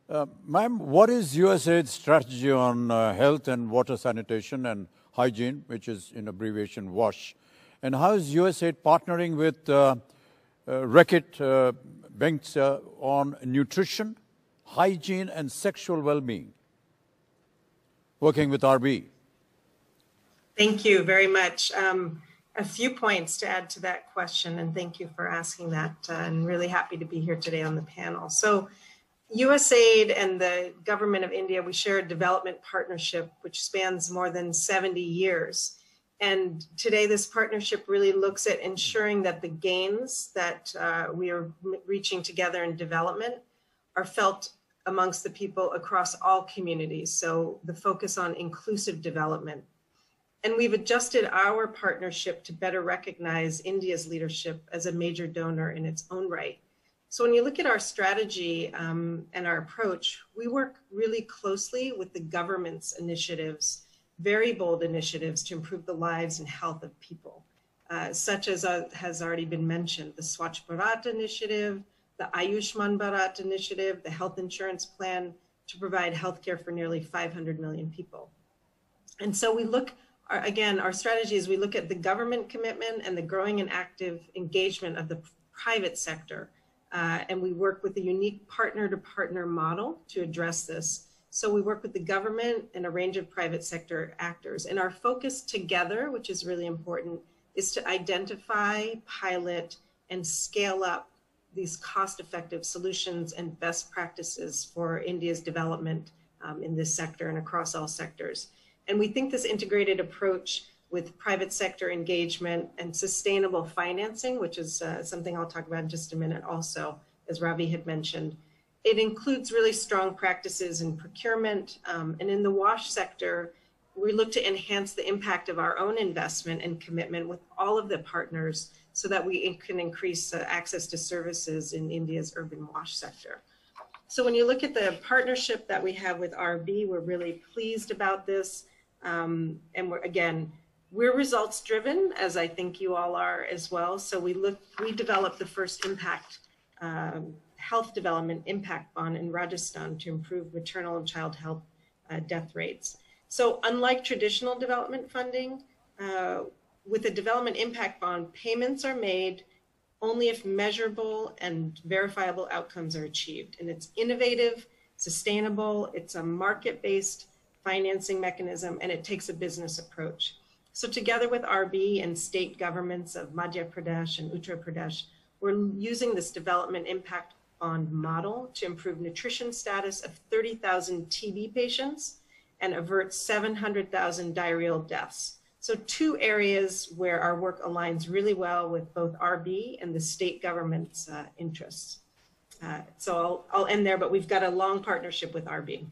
Ma'am, what is USAID's strategy on health and water sanitation and hygiene, which is in abbreviation WASH? And how is USAID partnering with Reckitt Banks on nutrition, hygiene, and sexual well-being, working with RB? Thank you very much. A few points to add to that question, and thank you for asking that. I'm really happy to be here today on the panel. So USAID and the government of India, we share a development partnership which spans more than 70 years. And today this partnership really looks at ensuring that the gains that we are reaching together in development are felt amongst the people across all communities. So the focus on inclusive development. And we've adjusted our partnership to better recognize India's leadership as a major donor in its own right. So when you look at our strategy and our approach, we work really closely with the government's initiatives, very bold initiatives to improve the lives and health of people, such as has already been mentioned, the Swachh Bharat initiative, the Ayushman Bharat initiative, the health insurance plan to provide healthcare for nearly 500 million people. And so we look, again, our strategy is we look at the government commitment and the growing and active engagement of the private sector. And we work with a unique partner-to-partner model to address this. So we work with the government and a range of private sector actors. And our focus together, which is really important, is to identify, pilot, and scale up these cost-effective solutions and best practices for India's development in this sector and across all sectors. And we think this integrated approach with private sector engagement and sustainable financing, which is something I'll talk about in just a minute also, as Ravi had mentioned. It includes really strong practices in procurement. And in the WASH sector, we look to enhance the impact of our own investment and commitment with all of the partners so that we can increase access to services in India's urban WASH sector. So when you look at the partnership that we have with RB, we're really pleased about this. And we're results driven, as I think you all are as well. So we developed the first health development impact bond in Rajasthan to improve maternal and child health death rates. So unlike traditional development funding, with a development impact bond, payments are made only if measurable and verifiable outcomes are achieved. And it's innovative, sustainable, it's a market-based financing mechanism, and it takes a business approach. So together with RB and state governments of Madhya Pradesh and Uttar Pradesh, we're using this development impact bond model to improve nutrition status of 30,000 TB patients and avert 700,000 diarrheal deaths. So two areas where our work aligns really well with both RB and the state government's interests. So I'll end there, but we've got a long partnership with RB.